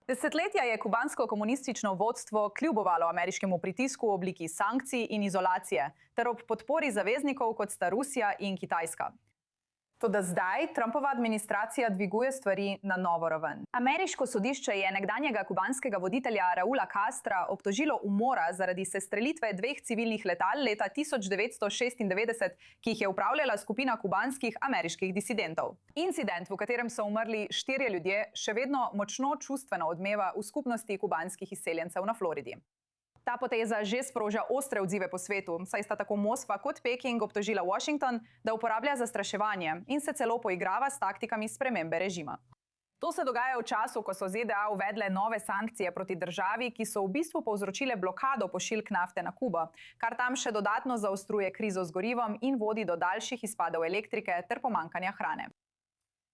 Desetletja je kubansko komunistično vodstvo kljubovalo ameriškemu pritisku v obliki sankcij in izolacije, ter ob podpori zaveznikov kot sta Rusija in Kitajska. Toda zdaj Trumpova administracija dviguje stvari na novo raven. Ameriško sodišče je nekdanjega kubanskega voditelja Raula Castra obtožilo umora zaradi sestrelitve dveh civilnih letal leta 1996, ki jih je upravljala skupina kubanskih ameriških disidentov. Incident, v katerem so umrli 4 ljudje, še vedno močno čustveno odmeva v skupnosti kubanskih izseljencev na Floridi. Ta poteza že sproža ostre odzive po svetu, saj sta tako Moskva kot Peking obtožila Washington, da uporablja zastraševanje in se celo poigrava s taktikami spremembe režima. To se dogaja v času, ko so ZDA uvedle nove sankcije proti državi, ki so v bistvu povzročile blokado pošiljk nafte na Kubo, kar tam še dodatno zaostruje krizo z gorivom in vodi do daljših izpadov elektrike ter pomanjkanja hrane.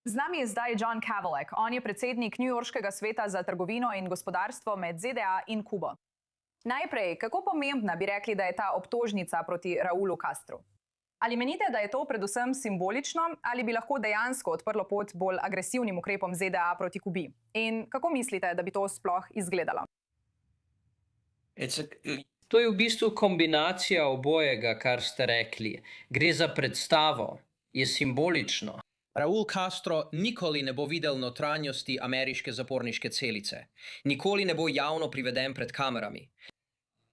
Z nami je zdaj John Kavalek. On je predsednik Newyorškega sveta za trgovino in gospodarstvo med ZDA in Kubo. Najprej, kako pomembna bi rekli, da je ta obtožnica proti Raulu Castru? Ali menite, da je to predvsem simbolično, ali bi lahko dejansko odprlo pot bolj agresivnim ukrepom ZDA proti Kubi? In kako mislite, da bi to sploh izgledalo? To je v bistvu kombinacija obojega, kar ste rekli. Gre za predstavo, je simbolično. Raul Castro nikoli ne bo videl notranjosti ameriške zaporniške celice. Nikoli ne bo javno priveden pred kamerami.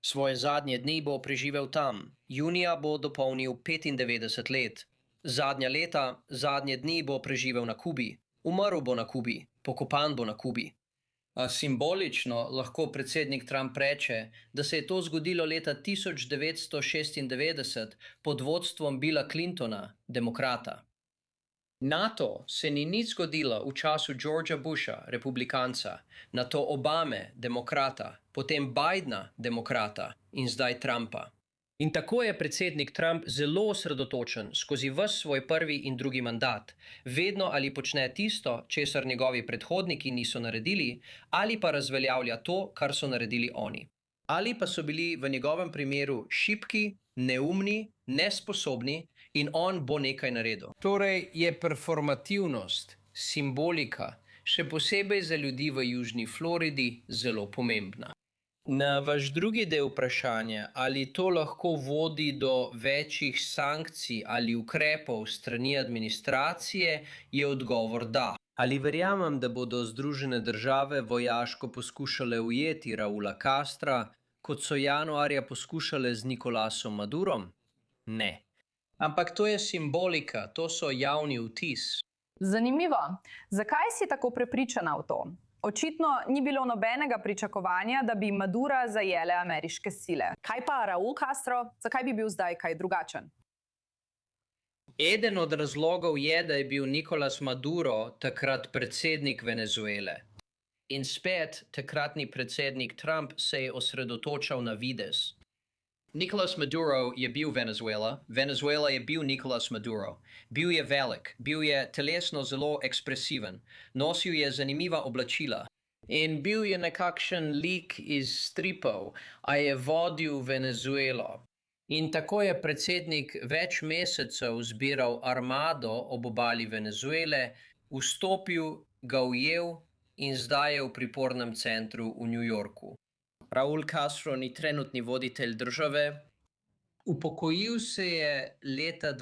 Svoje zadnje dni bo preživel tam. Junija bo dopolnil 95 let. Zadnja leta, zadnje dni bo preživel na Kubi. Umrl bo na Kubi, pokopan bo na Kubi. A simbolično lahko predsednik Trump reče, da se je to zgodilo leta 1996 pod vodstvom Billa Clintona, demokrata. NATO se ni nič zgodilo v času Georgea Busha, republikanca, nato Obame, demokrata, potem Bidena, demokrata in zdaj Trumpa. In tako je predsednik Trump zelo osredotočen skozi ves svoj prvi in drugi mandat, vedno ali počne tisto, česar njegovi predhodniki niso naredili, ali pa razveljavlja to, kar so naredili oni. Ali pa so bili v njegovem primeru šibki, neumni, nesposobni in on bo nekaj naredil. Torej je performativnost, simbolika, še posebej za ljudi v Južni Floridi, zelo pomembna. Na vaš drugi del vprašanja, ali to lahko vodi do večjih sankcij ali ukrepov strani administracije, je odgovor da. Ali verjamem, da bodo Združene države vojaško poskušale ujeti Raula Castra, kot so januarja poskušale z Nicolasom Madurom? Ne. Ampak to je simbolika, to so javni vtis. Zanimivo. Zakaj si tako prepričana v to? Očitno ni bilo nobenega pričakovanja, da bi Madura zajele ameriške sile. Kaj pa Raul Castro? Zakaj bi bil zdaj kaj drugačen? Eden od razlogov je, da je bil Nicolas Maduro takrat predsednik Venezuele. In spet, takratni predsednik Trump se je osredotočal na videz. Nicolas Maduro je bil Venezuela, Venezuela je bil Nicolas Maduro. Bil je velik, bil je telesno zelo ekspresiven, nosil je zanimiva oblačila. In bil je nekakšen lik iz stripov, a je vodil Venezuelo. In tako je predsednik več mesecev zbiral armado ob obali Venezuele, vstopil, ga ujel in zdaj je v pripornem centru v New Yorku. Raul Castro ni trenutni voditelj države. Upokojil se je leta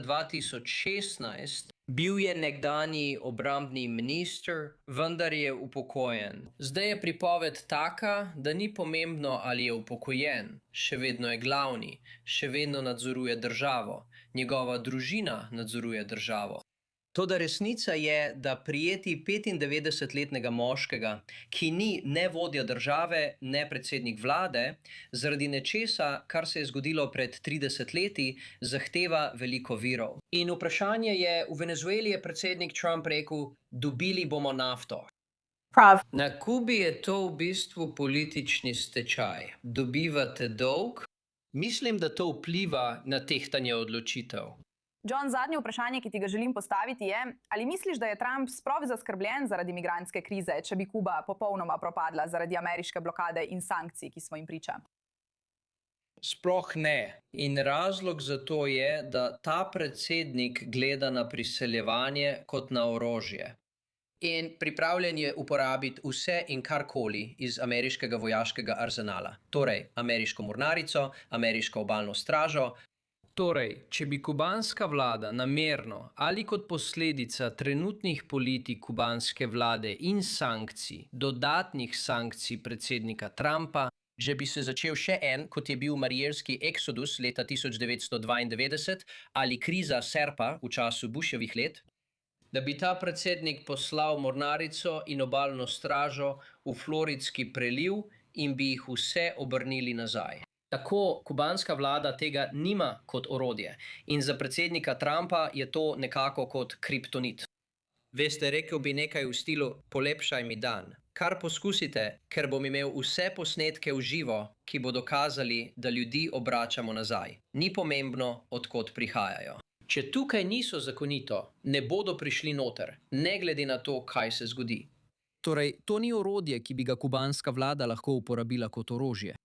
2016. Bil je nekdanji obrambni minister, vendar je upokojen. Zdaj je pripoved taka, da ni pomembno, ali je upokojen. Še vedno je glavni, še vedno nadzoruje državo. Njegova družina nadzoruje državo. Toda resnica je, da prijeti 95-letnega moškega, ki ni ne vodja države, ne predsednik vlade, zaradi nečesa, kar se je zgodilo pred 30 leti, zahteva veliko virov. In vprašanje je, v Venezueli je predsednik Trump rekel, dobili bomo nafto. Prav. Na Kubi je to v bistvu politični stečaj. Dobivate dolg? Mislim, da to vpliva na tehtanje odločitev. John, zadnje vprašanje, ki ti ga želim postaviti je, ali misliš, da je Trump sploh zaskrbljen zaradi migrantske krize, če bi Kuba popolnoma propadla zaradi ameriške blokade in sankcij, ki smo jim priča? Sploh ne. In razlog za to je, da ta predsednik gleda na priseljevanje kot na orožje. In pripravljen je uporabiti vse in karkoli iz ameriškega vojaškega arzenala. Torej, ameriško mornarico, ameriško obalno stražo. Torej, če bi kubanska vlada namerno ali kot posledica trenutnih politik kubanske vlade in sankcij, dodatnih sankcij predsednika Trumpa, Že bi se začel še en, kot je bil Marierski eksodus leta 1992 ali kriza Serpa v času Bushovih let, da bi ta predsednik poslal mornarico in obalno stražo v Floridski preliv in bi jih vse obrnili nazaj. tako kubanska vlada tega nima kot orodje in za predsednika Trumpa je to nekako kot kriptonit. Veste, rekel bi nekaj v stilu polepšaj mi dan. Kar poskusite, ker bom imel vse posnetke v živo, ki bodo kazali, da ljudi obračamo nazaj. Ni pomembno, odkot prihajajo. Če tukaj niso zakonito, ne bodo prišli noter, ne glede na to, kaj se zgodi. Torej, to ni orodje, ki bi ga kubanska vlada lahko uporabila kot orožje.